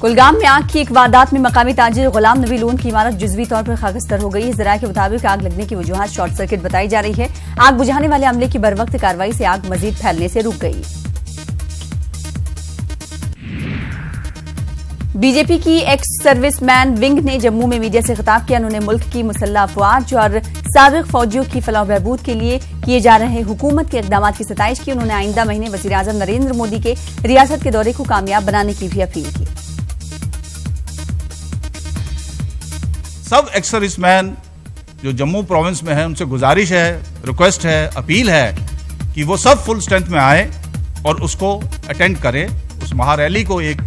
कुलगाम में आग की एक वारदात में मकामी ताजिर गुलाम नबी लोन की इमारत जुज़वी तौर पर खाकस्तर हो गई। ज़राए के मुताबिक आग लगने की वजूहात शॉर्ट सर्किट बताई जा रही है। आग बुझाने वाले अमले की बरवक्त कार्रवाई से आग मजीद फैलने से रुक गई। बीजेपी की एक्स सर्विसमैन विंग ने जम्मू में मीडिया से खिताब किया। उन्होंने मुल्क की मुसल्लह अफवाज और साबिक फौजियों की फलाह बहबूद के लिए किए जा रहे हुकूमत के इकदामात की सताइश की। उन्होंने आइंदा महीने वज़ीर आज़म नरेंद्र मोदी के रियासत के दौरे को कामयाब बनाने की भी अपील की। सब एक्स सर्विसमैन जो जम्मू प्रोविंस में है उनसे गुजारिश है, रिक्वेस्ट है, अपील है कि वो सब फुल स्ट्रेंथ में आए और उसको अटेंड करें, उस महारैली को एक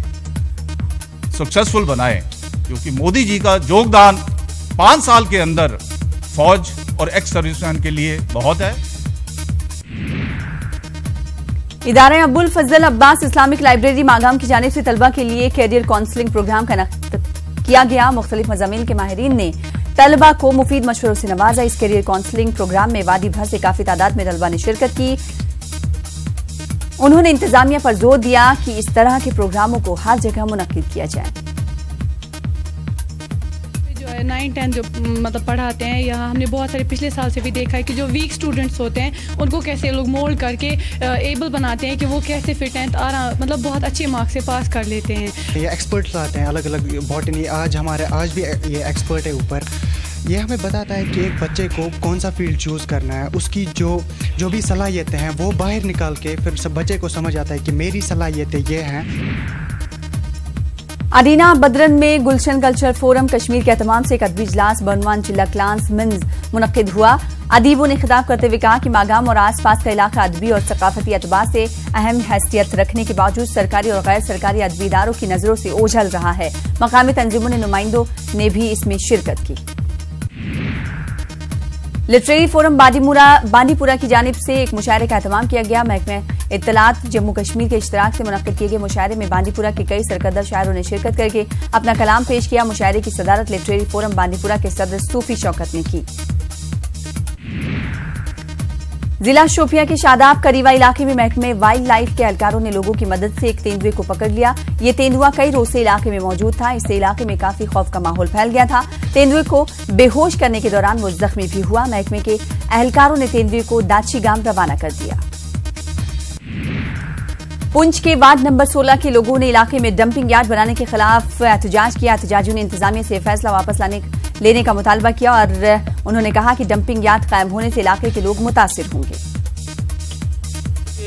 सक्सेसफुल बनाएं, क्योंकि मोदी जी का योगदान 5 साल के अंदर फौज और एक्स सर्विसमैन के लिए बहुत है। इदारा अबुल फजल अब्बास इस्लामिक लाइब्रेरी मागाम की जानिब से तलबा के लिए कैरियर काउंसलिंग प्रोग्राम का किया गया। मुख्तलिफ मज़ामीन के माहिरीन ने तलबा को मुफीद मशवरों से नवाजा। इस कैरियर काउंसलिंग प्रोग्राम में वादी भर से काफी तादाद में तलबा ने शिरकत की। उन्होंने इंतजामिया पर जोर दिया कि इस तरह के प्रोग्रामों को हर जगह मुनक्किद किया जाए। 9-10 जो मतलब पढ़ाते हैं, यहाँ हमने बहुत सारे पिछले साल से भी देखा है कि जो वीक स्टूडेंट्स होते हैं उनको कैसे लोग मोल्ड करके एबल बनाते हैं कि वो कैसे फिट हैं, मतलब बहुत अच्छे मार्क्स से पास कर लेते हैं। ये एक्सपर्ट्स आते हैं अलग अलग बॉटनी, आज भी ये एक्सपर्ट है ऊपर। ये हमें बताता है कि एक बच्चे को कौन सा फील्ड चूज़ करना है, उसकी जो भी सलाहियतें हैं वो बाहर निकाल के फिर सब बच्चे को समझ आता है कि मेरी सलाहियतें ये हैं। अरीना बदरन में गुलशन कल्चर फोरम कश्मीर के एहतमाम से एक अदबी इजलास बनवान चिल्ला क्लांस मिन्स मुनक्किद हुआ। अदीबों ने खिताब करते हुए कहा कि मागाम और आसपास का इलाका अदबी और सकाफती एतबार से अहम हैसियत रखने के बावजूद सरकारी और गैर सरकारी अदबी इदारों की नजरों से ओझल रहा है। मकामी तंजीमों ने नुमाइंदों ने भी इसमें शिरकत की। लिटरेरी फोरम बांडीपुरा की जानिब से एक मुशायरे का एहतमाम किया गया। महकमे इत्तलात जम्मू कश्मीर के इश्तराक से मुनक्किद किए गए मुशायरे में बांडीपुरा के कई सरकर्दा शायरों ने शिरकत करके अपना कलाम पेश किया। मुशायरे की सदारत लिटरेरी फोरम बांडीपुरा के सदर सूफी शौकत ने की। जिला शोपियां के शादाब करीवा इलाके में महकमे वाइल्ड लाइफ के एहलकारों ने लोगों की मदद से एक तेंदुए को पकड़ लिया। ये तेंदुआ कई रोज से इलाके में मौजूद था। इससे इलाके में काफी खौफ का माहौल फैल गया था। तेंदुए को बेहोश करने के दौरान वो जख्मी भी हुआ। महकमे के एहलकारों ने तेंदुए को दाची गांव रवाना कर दिया। पुंछ के वार्ड नंबर 16 के लोगों ने इलाके में डंपिंग यार्ड बनाने के खिलाफ एहतजाज किया। एहतजाजियों ने इंतजामिया से फैसला वापस लेने का मुतालबा किया और उन्होंने कहा कि डंपिंग यार्ड कायम होने से इलाके के लोग मुतासिर होंगे।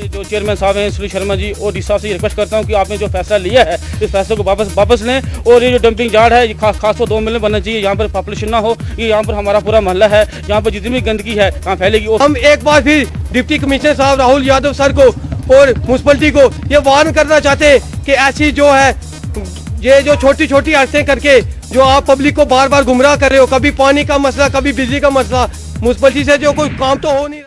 जो चेयरमैन साहब हैं सुनील शर्मा जी और डीसी साहब से रिक्वेस्ट करता हूं कि आपने जो फैसला लिया है इस फैसले को वापस लें और ये जो डंपिंग यार्ड है ये खास तो 2 मिलियन बनना चाहिए। यहाँ पर पॉपुलेशन ना हो, ये यहाँ पर हमारा पूरा मोहल्ला है, यहाँ पर जितनी भी गंदगी है यहाँ फैलेगी। हम एक बार फिर डिप्टी कमिश्नर साहब राहुल यादव सर को और म्यूनसिपलिटी को ये वार्न करना चाहते हैं कि ऐसी जो है ये जो छोटी छोटी हरकतें करके जो आप पब्लिक को बार बार गुमराह कर रहे हो, कभी पानी का मसला, कभी बिजली का मसला, म्यूनसिपलिटी से जो कोई काम तो हो नहीं।